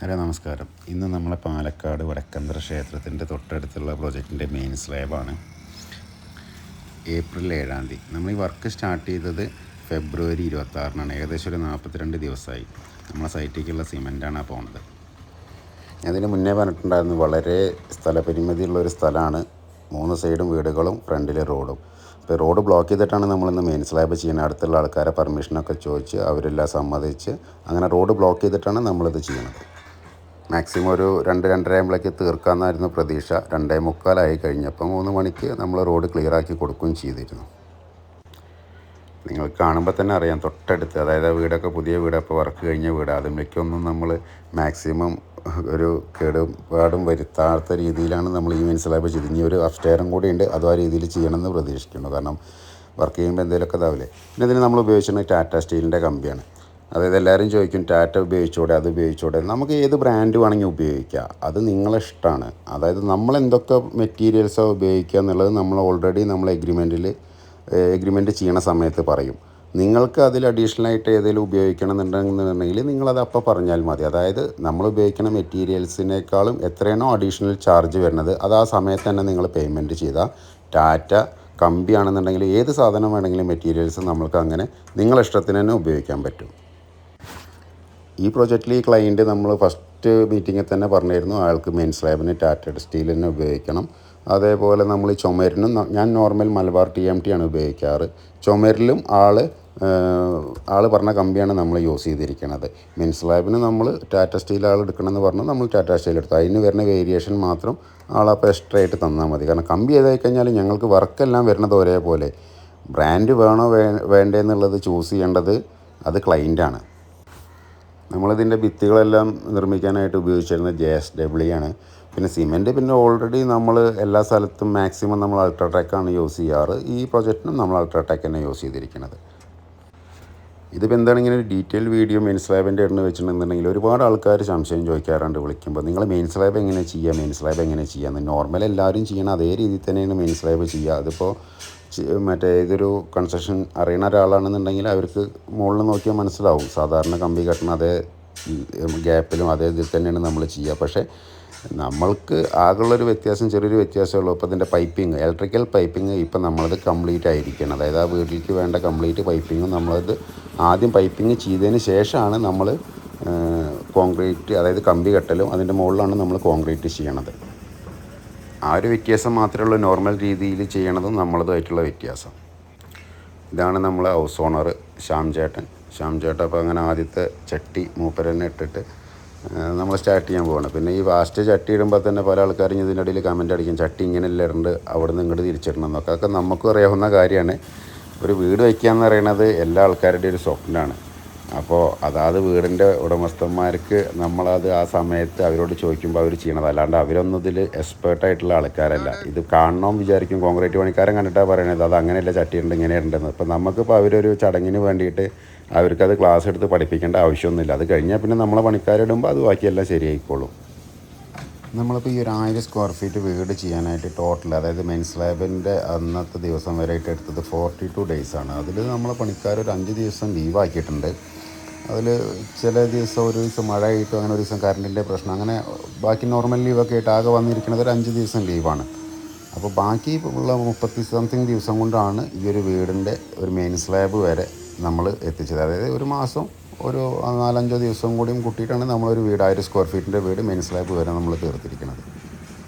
Hello നമസ്കാരം. ഇന്ന് നമ്മളെ പാലക്കാട് വടക്കന്തറ ക്ഷേത്രത്തിൻ്റെ തൊട്ടടുത്തുള്ള പ്രൊജക്റ്റിൻ്റെ മെയിൻ സ്ലാബാണ്. ഏപ്രിൽ 7 നമ്മൾ ഈ വർക്ക് സ്റ്റാർട്ട് ചെയ്തത് ഫെബ്രുവരി 26 ഏകദേശം ഒരു 42 ദിവസമായി. നമ്മളെ സൈറ്റിലേക്കുള്ള സിമെൻറ്റാണ് പോകുന്നത്. അതിന് മുന്നേ പറഞ്ഞിട്ടുണ്ടായിരുന്നു, വളരെ സ്ഥലപരിമിതിയുള്ളൊരു സ്ഥലമാണ്. 3 സൈഡും വീടുകളും ഫ്രണ്ടിൽ റോഡും. അപ്പോൾ റോഡ് ബ്ലോക്ക് ചെയ്തിട്ടാണ് നമ്മളിന്ന് മെയിൻ സ്ലാബ് ചെയ്യുന്നത്. അടുത്തുള്ള ആൾക്കാരെ പെർമിഷനൊക്കെ ചോദിച്ച് അവരെല്ലാം സമ്മതിച്ച് അങ്ങനെ റോഡ് ബ്ലോക്ക് ചെയ്തിട്ടാണ് നമ്മളിത് ചെയ്യുന്നത്. മാക്സിമം ഒരു 2-2:30 ആകുമ്പോഴേക്ക് തീർക്കാമെന്നായിരുന്നു പ്രതീക്ഷ. 2:45 കഴിഞ്ഞപ്പോൾ 3 മണിക്ക് നമ്മൾ റോഡ് ക്ലിയറാക്കി കൊടുക്കുകയും ചെയ്തിരുന്നു. നിങ്ങൾ കാണുമ്പോൾ തന്നെ അറിയാം, തൊട്ടടുത്ത്, അതായത് വീടൊക്കെ പുതിയ വീട്, അപ്പോൾ വർക്ക് കഴിഞ്ഞ വീട്. അതിലേക്കൊന്നും നമ്മൾ മാക്സിമം ഒരു കേടുപാടും വരുത്താത്ത രീതിയിലാണ് നമ്മൾ ഈ മെയിൻ സ്ലാബ് ചെയ്ത്. ഇനി ഒരു അപ്സ്റ്റെയറും കൂടി ഉണ്ട്, അതും ആ രീതിയിൽ ചെയ്യണമെന്ന് പ്രതീക്ഷിക്കുന്നു. കാരണം വർക്ക് ചെയ്യുമ്പോൾ എന്തെങ്കിലുമൊക്കെ ഇതാവില്ലേ. പിന്നെ ഇതിന് നമ്മൾ ഉപയോഗിച്ചിരുന്നത് ടാറ്റ സ്റ്റീലിൻ്റെ കമ്പിയാണ്. അതായത് എല്ലാവരും ചോദിക്കും ടാറ്റ ഉപയോഗിച്ചൂടെ, അത് ഉപയോഗിച്ചൂടെ. നമുക്ക് ഏത് ബ്രാൻഡ് വേണമെങ്കിൽ ഉപയോഗിക്കാം, അത് നിങ്ങളെ ഇഷ്ടമാണ്. അതായത് നമ്മൾ എന്തൊക്കെ മെറ്റീരിയൽസാണ് ഉപയോഗിക്കുക എന്നുള്ളത് നമ്മൾ ഓൾറെഡി നമ്മൾ എഗ്രിമെൻറ്റ് ചെയ്യണ സമയത്ത് പറയും. നിങ്ങൾക്ക് അതിൽ അഡീഷണലായിട്ട് ഏതെങ്കിലും ഉപയോഗിക്കണം എന്നുണ്ടെങ്കിൽ നിങ്ങളത് അപ്പോൾ പറഞ്ഞാൽ മതി. അതായത് നമ്മൾ ഉപയോഗിക്കുന്ന മെറ്റീരിയൽസിനേക്കാളും എത്രയാണോ അഡീഷണൽ ചാർജ് വരുന്നത് അത് ആ സമയത്ത് തന്നെ നിങ്ങൾ പേയ്മെൻറ്റ് ചെയ്താൽ ടാറ്റ കമ്പിയാണെന്നുണ്ടെങ്കിൽ ഏത് സാധനം വേണമെങ്കിലും മെറ്റീരിയൽസ് നമ്മൾക്ക് അങ്ങനെ നിങ്ങളുടെ ഇഷ്ടത്തിന് തന്നെ ഉപയോഗിക്കാൻ പറ്റും. ഈ പ്രൊജക്റ്റിൽ ഈ ക്ലയൻറ്റ് നമ്മൾ ഫസ്റ്റ് മീറ്റിങ്ങിൽ തന്നെ പറഞ്ഞിരുന്നു, ആൾക്ക് മെയിൻ സ്ലാബിന് ടാറ്റയുടെ സ്റ്റീൽ തന്നെ ഉപയോഗിക്കണം. അതേപോലെ നമ്മൾ ഈ ചുമരിനും ഞാൻ നോർമൽ മലബാർ TMT ആണ് ഉപയോഗിക്കാറ്. ചുമരിലും ആൾ പറഞ്ഞ കമ്പിയാണ് നമ്മൾ യൂസ് ചെയ്തിരിക്കുന്നത്. മെയിൻ സ്ലാബിന് നമ്മൾ ടാറ്റ സ്റ്റീൽ ആൾ എടുക്കണമെന്ന് പറഞ്ഞു, നമ്മൾ ടാറ്റ സ്റ്റീൽ എടുത്തു. അതിന് വരുന്ന വേരിയേഷൻ മാത്രം ആളപ്പോൾ എക്സ്ട്രാ ആയിട്ട് തന്നാൽ മതി. കാരണം കമ്പി ഏതായി കഴിഞ്ഞാൽ ഞങ്ങൾക്ക് വർക്കെല്ലാം വരുന്നത് ഒരേപോലെ. ബ്രാൻഡ് വേണോ വേണ്ടേ എന്നുള്ളത് ചൂസ് ചെയ്യേണ്ടത് അത് ക്ലയൻറ്റാണ്. നമ്മളിതിൻ്റെ ഭിത്തികളെല്ലാം നിർമ്മിക്കാനായിട്ട് ഉപയോഗിച്ചിരുന്നത് JSW ആണ്. പിന്നെ സിമെൻറ്റ് പിന്നെ ഓൾറെഡി നമ്മൾ എല്ലാ സ്ഥലത്തും മാക്സിമം നമ്മൾ അൾട്രാടെക്കാണ് യൂസ് ചെയ്യാറ്. ഈ പ്രൊജക്റ്റിനും നമ്മൾ അൾട്രാടെക് തന്നെ യൂസ് ചെയ്തിരിക്കുന്നത്. ഇതിപ്പോൾ എന്താണ് ഇങ്ങനെ ഒരു ഡീറ്റെയിൽ വീഡിയോ മെയിൻ സ്ലാബിൻ്റെ ഇടന്ന് വെച്ചിട്ടുണ്ടെന്നുണ്ടെങ്കിൽ ഒരുപാട് ആൾക്കാർ സംശയം ചോദിക്കാറുണ്ട് വിളിക്കുമ്പോൾ, നിങ്ങൾ മെയിൻ സ്ലാബ് എങ്ങനെ ചെയ്യുക. നോർമൽ എല്ലാവരും ചെയ്യണം അതേ രീതിയിൽ തന്നെയാണ് മെയിൻ സ്ലാബ് ചെയ്യുക. അതിപ്പോൾ മറ്റേ ഇതൊരു കൺസ്ട്രക്ഷൻ അറിയുന്ന ഒരാളാണെന്നുണ്ടെങ്കിൽ അവർക്ക് മുകളിൽ നോക്കിയാൽ മനസ്സിലാവും. സാധാരണ കമ്പി കെട്ടണ അതേ ഗ്യാപ്പിലും അതേ ഇതിൽ തന്നെയാണ് നമ്മൾ ചെയ്യുക. പക്ഷേ നമ്മൾക്ക് ആകെയുള്ളൊരു വ്യത്യാസം, ചെറിയൊരു വ്യത്യാസമേ ഉള്ളൂ. ഇപ്പോൾ ഇതിൻ്റെ ഇലക്ട്രിക്കൽ പൈപ്പിംഗ് ഇപ്പം നമ്മളത് കംപ്ലീറ്റ് ആയിരിക്കണം. അതായത് ആ വീട്ടിലേക്ക് വേണ്ട കംപ്ലീറ്റ് പൈപ്പിങ്ങും നമ്മളത് ആദ്യം പൈപ്പിംഗ് ചെയ്തതിന് ശേഷമാണ് നമ്മൾ കോൺക്രീറ്റ്, അതായത് കമ്പി കെട്ടലും അതിൻ്റെ മുകളിലാണ് നമ്മൾ കോൺക്രീറ്റ് ചെയ്യണത്. ആ ഒരു വ്യത്യാസം മാത്രമേ ഉള്ളൂ നോർമൽ രീതിയിൽ ചെയ്യണതും നമ്മളതുമായിട്ടുള്ള വ്യത്യാസം. ഇതാണ് നമ്മൾ ഹൗസ് ഓണർ ശ്യാം ചേട്ടൻ. അപ്പോൾ അങ്ങനെ ആദ്യത്തെ ചട്ടി മൂപ്പരന്നെ ഇട്ടിട്ട് നമ്മൾ സ്റ്റാർട്ട് ചെയ്യാൻ പോകണം. പിന്നെ ഈ വാസ്റ്റ് ചട്ടി ഇടുമ്പോൾ തന്നെ പല ആൾക്കാരും ഇതിൻ്റെ ഇടയിൽ കമൻ്റ് അടിക്കും, ചട്ടി ഇങ്ങനെയല്ല ഇടേണ്ടത്, അവിടെ നിന്ന് ഇങ്ങോട്ട് തിരിച്ചിടണം എന്നൊക്കെ. അതൊക്കെ നമുക്കും അറിയാവുന്ന കാര്യമാണ്. ഒരു വീട് വയ്ക്കുക എന്ന് പറയുന്നത് എല്ലാ ആൾക്കാരുടെയും ഒരു സ്വപ്നമാണ്. അപ്പോൾ അതാത് വീടിൻ്റെ ഉടമസ്ഥന്മാർക്ക് നമ്മളത് ആ സമയത്ത് അവരോട് ചോദിക്കുമ്പോൾ അവർ ചെയ്യണത്, അല്ലാണ്ട് അവരൊന്നും ഇതിൽ എക്സ്പേർട്ടായിട്ടുള്ള ആൾക്കാരല്ല. ഇത് കാണണമെന്ന് വിചാരിക്കും, കോൺക്രീറ്റ് പണിക്കാരൻ കണ്ടിട്ടാണ് പറയണത് അത് അങ്ങനെയല്ല, ചട്ടിയുണ്ട് ഇങ്ങനെ ഉണ്ടെന്ന്. അപ്പോൾ നമുക്കിപ്പോൾ അവരൊരു ചടങ്ങിന് വേണ്ടിയിട്ട് അവർക്കത് ക്ലാസ് എടുത്ത് പഠിപ്പിക്കേണ്ട ആവശ്യമൊന്നുമില്ല. അത് കഴിഞ്ഞാൽ പിന്നെ നമ്മളെ പണിക്കാരിടുമ്പോൾ അത് ബാക്കിയെല്ലാം ശരിയായിക്കോളും. നമ്മളിപ്പോൾ ഈ ഒരു 1000 സ്ക്വയർ ഫീറ്റ് വീട് ചെയ്യാനായിട്ട് ടോട്ടൽ, അതായത് മെയിൻ സ്ലാബിൻ്റെ അന്നത്തെ ദിവസം വരെയായിട്ട് എടുത്തത് 42 ഡേയ്സാണ്. അതിൽ നമ്മളെ പണിക്കാർ ഒരു 5 ദിവസം ലീവാക്കിയിട്ടുണ്ട്. അതിൽ ചില ദിവസം ഒരു ദിവസം മഴ ആയിട്ടും അങ്ങനെ ഒരു ദിവസം കറണ്ടിൻ്റെ പ്രശ്നം, അങ്ങനെ ബാക്കി നോർമൽ ലീവൊക്കെ ആയിട്ട് ആകെ വന്നിരിക്കുന്നത് ഒരു 5 ദിവസം ലീവാണ്. അപ്പോൾ ബാക്കി ഉള്ള 30-something ദിവസം കൊണ്ടാണ് ഈ ഒരു വീടിൻ്റെ ഒരു മെയിൻ സ്ലാബ് വരെ നമ്മൾ എത്തിച്ചത്. അതായത് ഒരു മാസം ഒരു 4-5 ദിവസം കൂടിയും കൂട്ടിയിട്ടാണ് നമ്മളൊരു വീട് 1000 സ്ക്വയർ ഫീറ്റിൻ്റെ വീട് മെയിൻ സ്ലാബ് വരെ നമ്മൾ തീർത്തിരിക്കുന്നത്.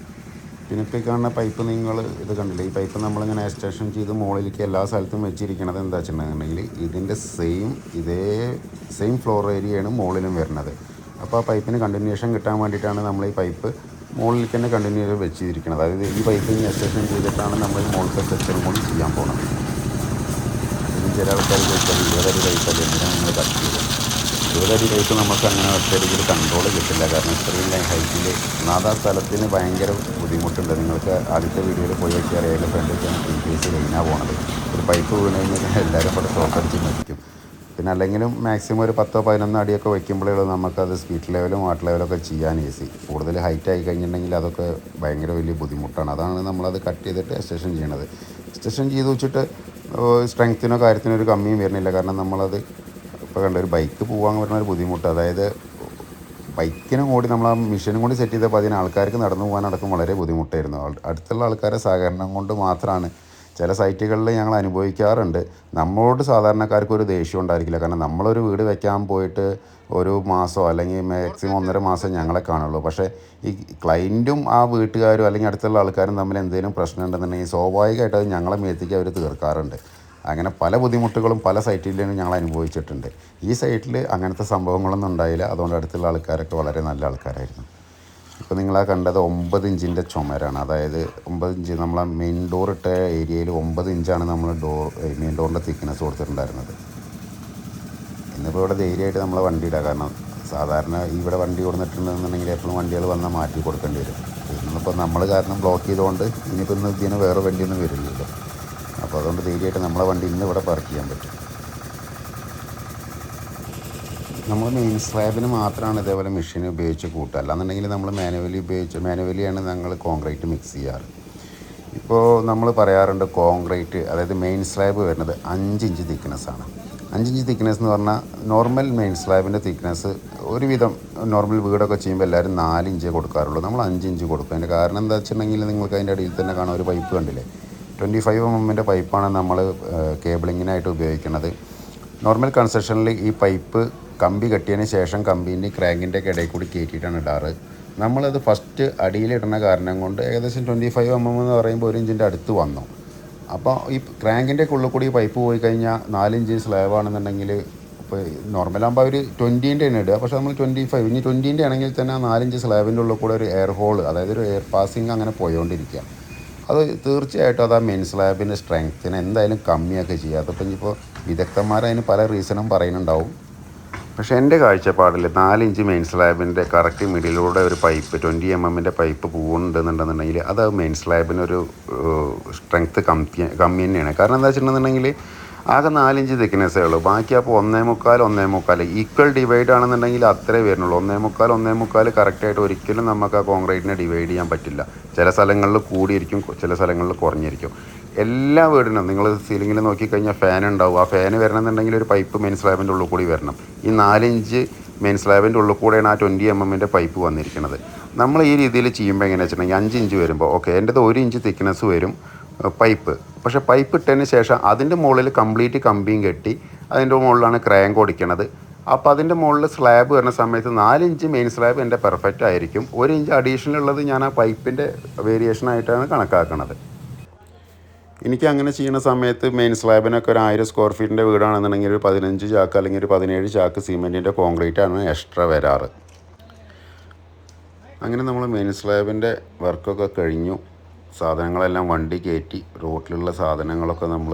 പിന്നെ ഇപ്പോൾ കാണുന്ന പൈപ്പ് നിങ്ങൾ ഇത് കണ്ടില്ലേ, ഈ പൈപ്പ് നമ്മളിങ്ങനെ എക്സ്റ്റൻഷൻ ചെയ്ത് മുകളിലേക്ക് എല്ലാ സ്ഥലത്തും വെച്ചിരിക്കുന്നത് എന്താ വെച്ചിട്ടുണ്ടെങ്കിൽ ഇതിൻ്റെ സെയിം ഫ്ലോർ ഏരിയയാണ് മുകളിലും വരുന്നത്. അപ്പോൾ ആ പൈപ്പിന് കണ്ടിന്യൂഷൻ കിട്ടാൻ വേണ്ടിയിട്ടാണ് നമ്മൾ ഈ പൈപ്പ് മുകളിലേക്ക് തന്നെ കണ്ടിന്യൂ വെച്ചിരിക്കുന്നത്. അതായത് ഈ പൈപ്പിന് എക്സ്റ്റൻഷൻ ചെയ്തിട്ടാണ് നമ്മൾ മുകളിലത്തെ സെക്ഷനും കൂടി ചെയ്യാൻ പോകുന്നത്. ഇതിന് ചില ആൾക്കാർ ചോദിച്ചാൽ 20 അടി പൈപ്പല്ലേ, എന്തിനാണ് നിങ്ങൾ കട്ട് ചെയ്തത്. 20 അടി പൈപ്പ് നമുക്ക് അങ്ങനെ ഒറ്റയടിക്ക് കൺട്രോൾ കിട്ടില്ല. കാരണം ഇത്രയും ഹൈറ്റിൽ ഒന്നാമത്തെ സ്ഥലത്തിന് ഭയങ്കര ബുദ്ധിമുട്ടുണ്ട്. നിങ്ങൾക്ക് ആദ്യത്തെ വീഡിയോയിൽ പോയി നോക്കി അറിയാം, ഫ്രണ്ടിലേക്കാണ് ഇൻക്രീസ് കഴിഞ്ഞാൽ പോകുന്നത്. ഒരു പൈപ്പ് വീണ് കഴിഞ്ഞാൽ എല്ലാവരും ഇവിടെ ഷോക്കടിച്ച് മരിക്കും. പിന്നെ അല്ലെങ്കിലും മാക്സിമം ഒരു 10-11 അടിയൊക്കെ വയ്ക്കുമ്പോഴേ ഉള്ളൂ നമുക്കത് സ്പീഡ് ലെവലും വാട്ടർ ലെവലൊക്കെ ചെയ്യാൻ ഈസി. കൂടുതൽ ഹൈറ്റ് ആയി കഴിഞ്ഞിട്ടുണ്ടെങ്കിൽ അതൊക്കെ ഭയങ്കര വലിയ ബുദ്ധിമുട്ടാണ്. അതാണ് നമ്മളത് കട്ട് ചെയ്തിട്ട് എക്സ്റ്റൻഷൻ ചെയ്യണത്. എക്സ്റ്റൻഷൻ ചെയ്ത് വെച്ചിട്ട് സ്ട്രെങ്ത്തിനോ കാര്യത്തിനോ ഒരു കമ്മിയും വരുന്നില്ല. കാരണം നമ്മളത് ഇപ്പോൾ കണ്ട ഒരു ബൈക്ക് പോകാൻ വരുന്ന ഒരു ബുദ്ധിമുട്ട്, അതായത് ബൈക്കിനും കൂടി നമ്മൾ ആ മെഷീനും കൂടി സെറ്റ് ചെയ്തപ്പോൾ അതിന് ആൾക്കാർക്ക് നടന്നു പോകാനടക്കം വളരെ ബുദ്ധിമുട്ടായിരുന്നു. അടുത്തുള്ള ആൾക്കാരെ സഹകരണം കൊണ്ട് മാത്രമാണ് ചില സൈറ്റുകളിൽ ഞങ്ങൾ അനുഭവിക്കാറുണ്ട്. നമ്മളോട് സാധാരണക്കാർക്ക് ഒരു ദേഷ്യം ഉണ്ടായിരിക്കില്ല. കാരണം നമ്മളൊരു വീട് വെക്കാൻ പോയിട്ട് ഒരു മാസമോ അല്ലെങ്കിൽ മാക്സിമം 1.5 മാസം ഞങ്ങളെ കാണുള്ളൂ. പക്ഷേ ഈ ക്ലയൻറ്റും ആ വീട്ടുകാരും അല്ലെങ്കിൽ അടുത്തുള്ള ആൾക്കാരും തമ്മിൽ എന്തെങ്കിലും പ്രശ്നം ഉണ്ടെന്നുണ്ടെങ്കിൽ സ്വാഭാവികമായിട്ട് അത് ഞങ്ങളെ മേത്തേക്ക് അവർ തീർക്കാറുണ്ട്. അങ്ങനെ പല ബുദ്ധിമുട്ടുകളും പല സൈറ്റിലും ഞങ്ങൾ അനുഭവിച്ചിട്ടുണ്ട്. ഈ സൈറ്റിൽ അങ്ങനത്തെ സംഭവങ്ങളൊന്നും ഉണ്ടായില്ല. അതുകൊണ്ട് അടുത്തുള്ള ആൾക്കാരൊക്കെ വളരെ നല്ല ആൾക്കാരായിരുന്നു. ഇപ്പോൾ നിങ്ങളാ കണ്ടത് 9 ഇഞ്ചിൻ്റെ ചുമരാണ്. അതായത് 9 ഇഞ്ച് നമ്മളെ മെയിൻ ഡോർ ഇട്ട ഏരിയയിൽ 9 ഇഞ്ചാണ് നമ്മൾ മെയിൻ ഡോറിൻ്റെ തിക്നെസ് കൊടുത്തിട്ടുണ്ടായിരുന്നത്. ഇന്നിപ്പോൾ ഇവിടെ ധൈര്യമായിട്ട് നമ്മളെ വണ്ടി ഇടുക. കാരണം സാധാരണ ഇവിടെ വണ്ടി കൊടുത്തിട്ടുണ്ടെന്നുണ്ടെങ്കിൽ എപ്പോഴും വണ്ടികൾ വന്നാൽ മാറ്റി കൊടുക്കേണ്ടി വരും. ഇന്നിപ്പോൾ നമ്മൾ കാരണം ബ്ലോക്ക് ചെയ്തുകൊണ്ട് ഇനിയിപ്പോൾ ഇന്ന് ഇതിന് വേറെ വണ്ടിയൊന്നും വരില്ലല്ലോ. അപ്പോൾ അതുകൊണ്ട് ധൈര്യമായിട്ട് നമ്മളെ വണ്ടി ഇന്ന് ഇവിടെ പാർക്ക് ചെയ്യാൻ പറ്റും. നമ്മൾ മെയിൻ സ്ലാബിന് മാത്രമാണ് ഇതേപോലെ മെഷീൻ ഉപയോഗിച്ച് കൂട്ടുക. അല്ലാന്നുണ്ടെങ്കിൽ നമ്മൾ മാനുവലിയാണ് ഞങ്ങൾ കോൺക്രീറ്റ് മിക്സ് ചെയ്യാറ്. ഇപ്പോൾ നമ്മൾ പറയാറുണ്ട് കോൺക്രീറ്റ്, അതായത് മെയിൻ സ്ലാബ് വരുന്നത് 5 ഇഞ്ച് തിക്നെസ്സാണ്. 5 ഇഞ്ച് തിക്നെസ് എന്ന് പറഞ്ഞാൽ നോർമൽ മെയിൻ സ്ലാബിൻ്റെ തിക്നെസ് ഒരുവിധം നോർമൽ വീടൊക്കെ ചെയ്യുമ്പോൾ എല്ലാവരും 4 ഇഞ്ചേ കൊടുക്കാറുള്ളൂ. നമ്മൾ 5 ഇഞ്ച് കൊടുക്കും. അതിൻ്റെ കാരണം എന്താ വെച്ചിട്ടുണ്ടെങ്കിൽ നിങ്ങൾക്ക് അതിൻ്റെ അടിയിൽ തന്നെ കാണാൻ ഒരു പൈപ്പ് കണ്ടില്ലേ, 25 mm പൈപ്പാണ് നമ്മൾ കേബിളിങ്ങിനായിട്ട് ഉപയോഗിക്കുന്നത്. നോർമൽ കൺസ്ട്രക്ഷനിൽ ഈ പൈപ്പ് കമ്പി കെട്ടിയതിന് ശേഷം കമ്പീൻ്റെ ക്രാങ്കിൻ്റെ ഒക്കെ ഇടയിൽ കൂടി കയറ്റിയിട്ടാണ് ഇടാറ്. നമ്മളത് ഫസ്റ്റ് അടിയിലിടുന്ന കാരണം കൊണ്ട് ഏകദേശം 25 mm എന്ന് പറയുമ്പോൾ 1 ഇഞ്ചിൻ്റെ അടുത്ത് വന്നു. അപ്പോൾ ഈ ക്രാങ്കിൻ്റെ ഒക്കെ ഉള്ളിൽ കൂടി ഈ പൈപ്പ് പോയി കഴിഞ്ഞാൽ 4 ഇഞ്ച് സ്ലാബ് ആണെന്നുണ്ടെങ്കിൽ ഇപ്പോൾ നോർമലാകുമ്പോൾ അവർ 20-ൻ്റെ തന്നെ ഇടുക. പക്ഷേ നമ്മൾ 25 ഇനി 20-ൻ്റെ ആണെങ്കിൽ തന്നെ ആ 4 ഇഞ്ച് സ്ലാബിൻ്റെ ഉള്ളിൽ കൂടെ ഒരു എയർ ഹോൾ, അതായത് ഒരു എയർ പാസിങ് അങ്ങനെ പോയോണ്ടിരിക്കുക. അത് തീർച്ചയായിട്ടും അത് ആ മെയിൻ സ്ലാബിൻ്റെ സ്ട്രെങ്ത്തിന് എന്തായാലും കമ്മിയൊക്കെ ചെയ്യുക. അതിപ്പോൾ ഇനിയിപ്പോൾ വിദഗ്ധന്മാർ അതിന് പല റീസണും പറയുന്നുണ്ടാവും. പക്ഷേ എൻ്റെ കാഴ്ചപ്പാടിൽ 4 ഇഞ്ച് മെയിൻ സ്ലാബിൻ്റെ കറക്റ്റ് മിഡിലൂടെ ഒരു പൈപ്പ് 20 mm പൈപ്പ് പോകുന്നുണ്ടെന്നുണ്ടെന്നുണ്ടെങ്കിൽ അത് മെയിൻ സ്ലാബിനൊരു സ്ട്രെങ്ത്ത് കമ്മി തന്നെയാണ്. കാരണം എന്താ വെച്ചിട്ടുണ്ടെന്നുണ്ടെങ്കിൽ ആകെ 4 ഇഞ്ച് തിക്നെസ്സേ ഉള്ളൂ. ബാക്കി അപ്പോൾ 1.25 ഈക്വൽ ഡിവൈഡ് ആണെന്നുണ്ടെങ്കിൽ അത്രേ വരുന്നുള്ളൂ. 1.25 കറക്റ്റായിട്ട് ഒരിക്കലും നമുക്ക് ആ കോൺക്രീറ്റിനെ ഡിവൈഡ് ചെയ്യാൻ പറ്റില്ല. ചില സ്ഥലങ്ങളിൽ കൂടിയിരിക്കും, ചില സ്ഥലങ്ങളിൽ കുറഞ്ഞിരിക്കും. എല്ലാ വീടിനും നിങ്ങൾ സീലിങ്ങിൽ നോക്കിക്കഴിഞ്ഞാൽ ഫാൻ ഉണ്ടാവും. ആ ഫാൻ വരണമെന്നുണ്ടെങ്കിൽ ഒരു പൈപ്പ് മെയിൻ സ്ലാബിൻ്റെ ഉള്ളിൽ കൂടി വരണം. ഈ 4 ഇഞ്ച് മെയിൻ സ്ലാബിൻ്റെ ഉള്ളിൽ കൂടെയാണ് ആ 20 mm പൈപ്പ് വന്നിരിക്കുന്നത്. നമ്മൾ ഈ രീതിയിൽ ചെയ്യുമ്പോൾ എങ്ങനെയാണെന്ന് വെച്ചിട്ടുണ്ടെങ്കിൽ 5 ഇഞ്ച് വരുമ്പോൾ ഓക്കെ എൻ്റെത് 1 ഇഞ്ച് തിക്നെസ് വരും പൈപ്പ്. പക്ഷേ പൈപ്പ് ഇട്ടതിന് ശേഷം അതിൻ്റെ മുകളിൽ കംപ്ലീറ്റ് കമ്പിയും കെട്ടി അതിൻ്റെ മുകളിലാണ് ക്രാങ്ക് ഓടിക്കണത്. അപ്പോൾ അതിൻ്റെ മുകളിൽ സ്ലാബ് വരുന്ന സമയത്ത് 4 ഇഞ്ച് മെയിൻ സ്ലാബ് എൻ്റെ പെർഫെക്റ്റ് ആയിരിക്കും. 1 ഇഞ്ച് അഡീഷണൽ ഉള്ളത് ഞാൻ ആ പൈപ്പിൻ്റെ വേരിയേഷനായിട്ടാണ് കണക്കാക്കുന്നത്. എനിക്ക് അങ്ങനെ ചെയ്യുന്ന സമയത്ത് മെയിൻ സ്ലാബിനൊക്കെ ഒരു 1000 സ്ക്വയർ ഫീറ്റിൻ്റെ വീടാണെന്നുണ്ടെങ്കിൽ ഒരു 15 ചാക്ക് അല്ലെങ്കിൽ ഒരു 17 ചാക്ക് സിമെൻറ്റിൻ്റെ കോൺക്രീറ്റാണ് എക്സ്ട്രാ വരാറ്. അങ്ങനെ നമ്മൾ മെയിൻ സ്ലാബിൻ്റെ വർക്കൊക്കെ കഴിഞ്ഞു. സാധനങ്ങളെല്ലാം വണ്ടി കയറ്റി റോട്ടിലുള്ള സാധനങ്ങളൊക്കെ നമ്മൾ